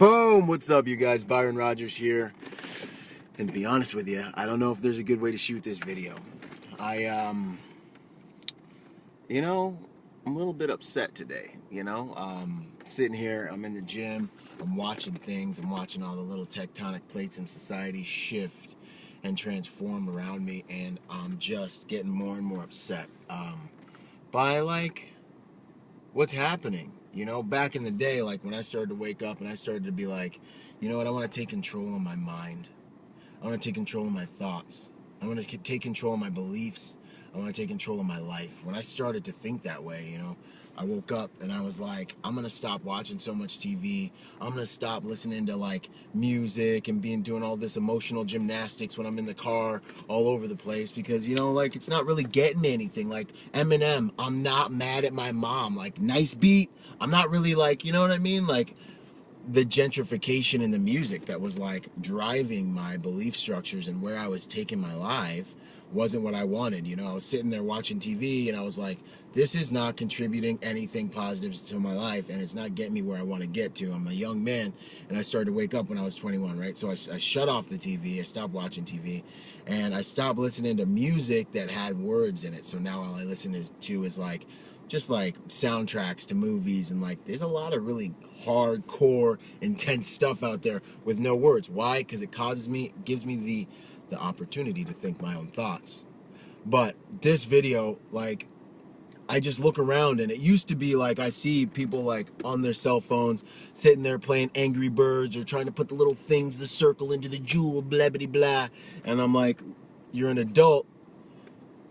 Boom! What's up, you guys? Byron Rogers here. And to be honest with you, I don't know if there's a good way to shoot this video. I'm a little bit upset today, sitting here, I'm in the gym, I'm watching things, I'm watching all the little tectonic plates in society shift and transform around me, and I'm just getting more and more upset by, what's happening. Back in the day, when I started to wake up and I started to be like, you know what, I want to take control of my mind. I want to take control of my thoughts. I want to take control of my beliefs. I want to take control of my life. When I started to think that way, I woke up and I was like, I'm going to stop watching so much TV. I'm going to stop listening to music and doing all this emotional gymnastics when I'm in the car all over the place because, it's not really getting me anything. Like Eminem, I'm not mad at my mom. Nice beat. I'm not really you know what I mean? The gentrification in the music that was driving my belief structures and where I was taking my life wasn't what I wanted. I was sitting there watching TV and I was like, this is not contributing anything positive to my life and it's not getting me where I want to get to. I'm a young man and I started to wake up when I was 21, right? So I shut off the TV, I stopped watching TV, and I stopped listening to music that had words in it. So now all I listen to is just soundtracks to movies, and there's a lot of really hardcore, intense stuff out there with no words. Why? Because it gives me the opportunity to think my own thoughts. But this video, I just look around and it used to be I see people on their cell phones sitting there playing Angry Birds or trying to put the little things, the circle into the jewel, blah, blah, blah. And I'm like, you're an adult.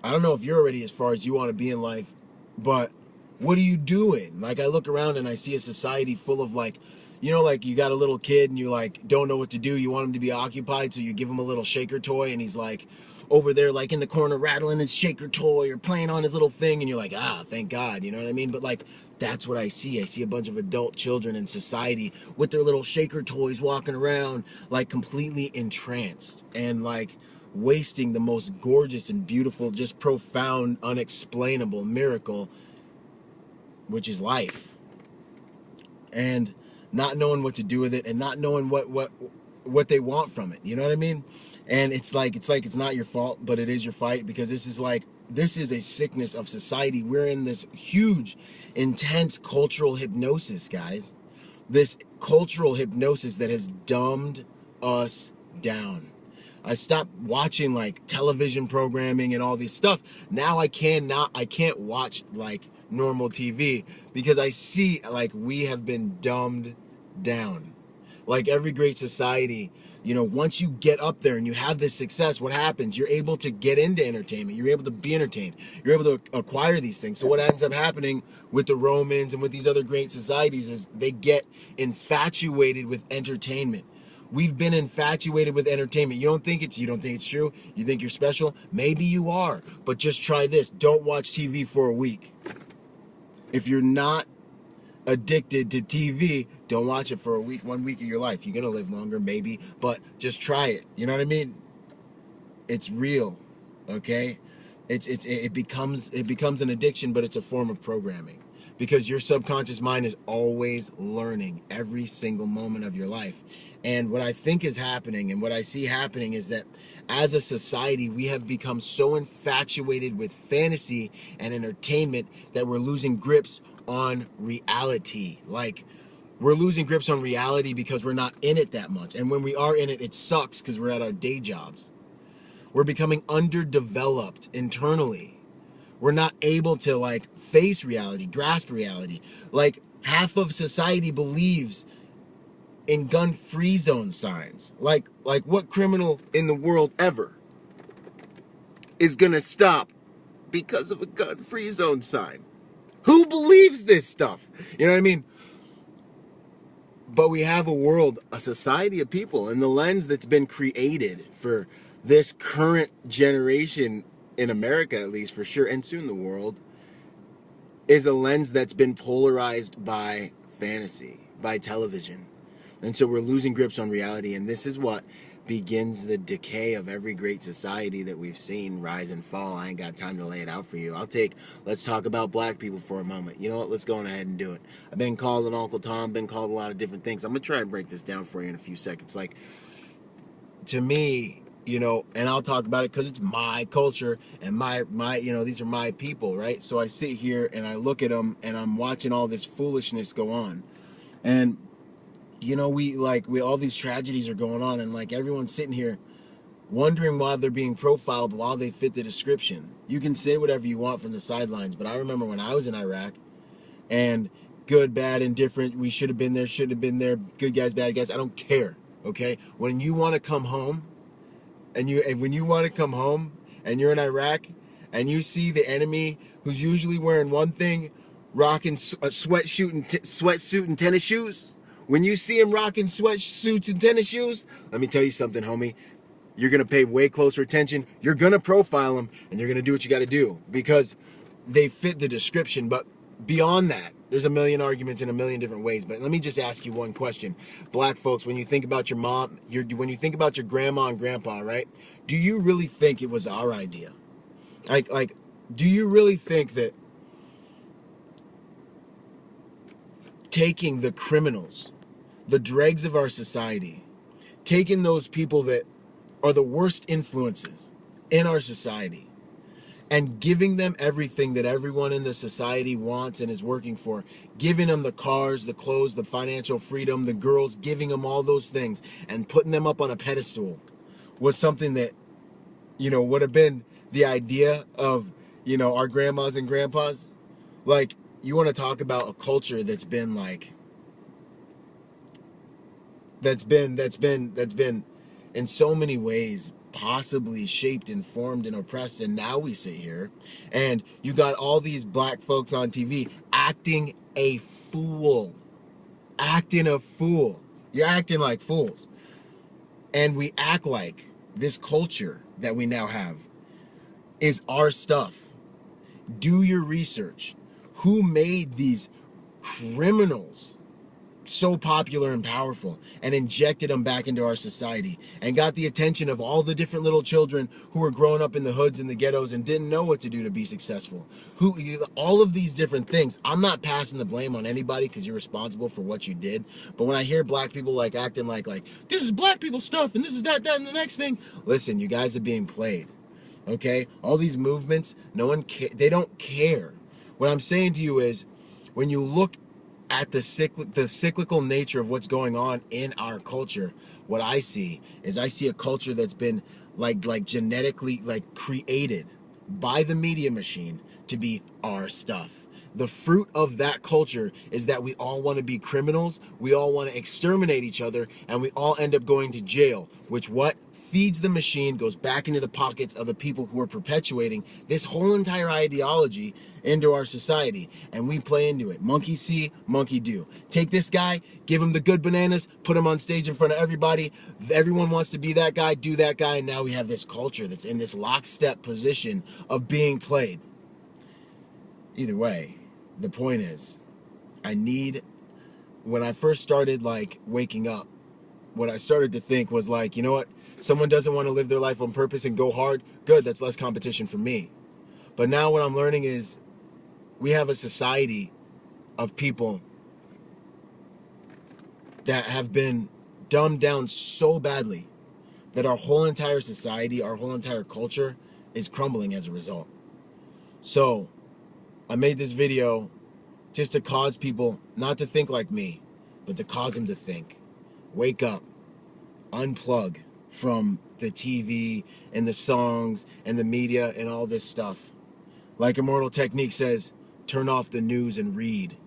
I don't know if you're already as far as you want to be in life, but what are you doing? I look around and I see a society full of you got a little kid and you don't know what to do. You want him to be occupied, so you give him a little shaker toy and he's over there in the corner rattling his shaker toy or playing on his little thing, and you're like, thank God, you know what I mean? But that's what I see. I see a bunch of adult children in society with their little shaker toys walking around completely entranced and wasting the most gorgeous and beautiful, just profound, unexplainable miracle, which is life, and not knowing what to do with it and not knowing what they want from it. You know what I mean? And it's not your fault, but it is your fight, because this is a sickness of society. We're in this huge, intense cultural hypnosis, guys. This cultural hypnosis that has dumbed us down. I stopped watching television programming and all this stuff. Now I can't watch normal TV because I see we have been dumbed down. Every great society, once you get up there and you have this success, what happens? You're able to get into entertainment. You're able to be entertained. You're able to acquire these things. So what ends up happening with the Romans and with these other great societies is they get infatuated with entertainment. We've been infatuated with entertainment. You don't think it's true? You think you're special? Maybe you are. But just try this. Don't watch TV for a week. If you're not addicted to TV, don't watch it for a week, 1 week of your life. You're going to live longer, maybe, but just try it. You know what I mean? It's real, okay? It becomes an addiction, but it's a form of programming, because your subconscious mind is always learning every single moment of your life. And what I think is happening and what I see happening is that as a society, we have become so infatuated with fantasy and entertainment that we're losing grips on reality. We're losing grips on reality because we're not in it that much. And when we are in it, it sucks because we're at our day jobs. We're becoming underdeveloped internally. We're not able to face reality, grasp reality. Half of society believes in gun-free zone signs. What criminal in the world ever is gonna stop because of a gun-free zone sign? Who believes this stuff? You know what I mean? But we have a society of people, and the lens that's been created for this current generation in America, at least for sure, and soon the world, is a lens that's been polarized by fantasy, by television. And so we're losing grips on reality, and this is what begins the decay of every great society that we've seen rise and fall. I ain't got time to lay it out for you. Let's talk about black people for a moment. You know what? Let's go on ahead and do it. I've been called an Uncle Tom, been called a lot of different things. I'm going to try and break this down for you in a few seconds. Like, to me, and I'll talk about it because it's my culture and my these are my people, right? So I sit here and I look at them and I'm watching all this foolishness go on. And we all these tragedies are going on, and like everyone's sitting here wondering why they're being profiled while they fit the description. You can say whatever you want from the sidelines, but I remember when I was in Iraq, and good, bad, indifferent, we should have been there, shouldn't have been there, good guys, bad guys, I don't care, okay? When you want to come home, and when you want to come home, and you're in Iraq, and you see the enemy who's usually wearing one thing, rocking a sweatsuit and tennis shoes. When you see him rocking sweatsuits and tennis shoes, let me tell you something, homie. You're going to pay way closer attention. You're going to profile them, and you're going to do what you got to do because they fit the description. But beyond that, there's a million arguments in a million different ways. But let me just ask you one question. Black folks, when you think about your mom, when you think about your grandma and grandpa, right? Do you really think it was our idea? Like, do you really think that taking the criminals, the dregs of our society, taking those people that are the worst influences in our society, and giving them everything that everyone in the society wants and is working for, giving them the cars, the clothes, the financial freedom, the girls, giving them all those things and putting them up on a pedestal was something that, would have been the idea of, our grandmas and grandpas. Like, you want to talk about a culture that's been in so many ways possibly shaped and formed and oppressed, and now we sit here and you got all these black folks on TV acting a fool. You're acting like fools. And we act like this culture that we now have is our stuff. Do your research. Who made these criminals so popular and powerful and injected them back into our society and got the attention of all the different little children who were growing up in the hoods and the ghettos and didn't know what to do to be successful? All of these different things. I'm not passing the blame on anybody because you're responsible for what you did. But when I hear black people acting like this is black people stuff and this is that and the next thing, listen, you guys are being played. Okay? All these movements, they don't care. What I'm saying to you is, when you look at the cyclical nature of what's going on in our culture, what I see a culture that's been genetically created by the media machine to be our stuff. The fruit of that culture is that we all want to be criminals, we all want to exterminate each other, and we all end up going to jail, which feeds the machine, goes back into the pockets of the people who are perpetuating this whole entire ideology into our society, and we play into it. Monkey see, monkey do. Take this guy, give him the good bananas, put him on stage in front of everybody. Everyone wants to be that guy, do that guy, and now we have this culture that's in this lockstep position of being played. Either way, the point is, when I first started waking up, what I started to think was you know what? Someone doesn't want to live their life on purpose and go hard. Good, that's less competition for me. But now what I'm learning is we have a society of people that have been dumbed down so badly that our whole entire society, our whole entire culture is crumbling as a result. So I made this video just to cause people not to think like me, but to cause them to think. Wake up. Unplug from the TV and the songs and the media and all this stuff. Like Immortal Technique says, turn off the news and read.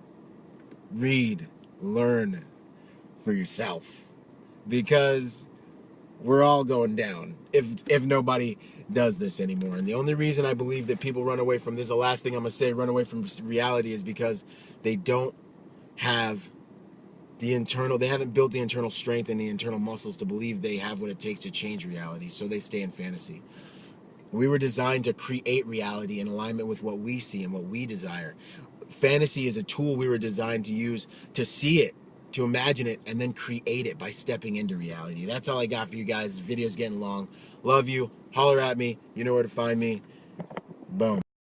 Read. Learn for yourself. Because we're all going down if nobody does this anymore. And the only reason I believe that people run away from this, the last thing I'm going to say, run away from reality, is because they don't have they haven't built the internal strength and the internal muscles to believe they have what it takes to change reality, so they stay in fantasy. We were designed to create reality in alignment with what we see and what we desire. Fantasy is a tool we were designed to use to see it, to imagine it and then create it by stepping into reality. That's all I got for you guys. This video's getting long. Love you. Holler at me. You know where to find me. Boom.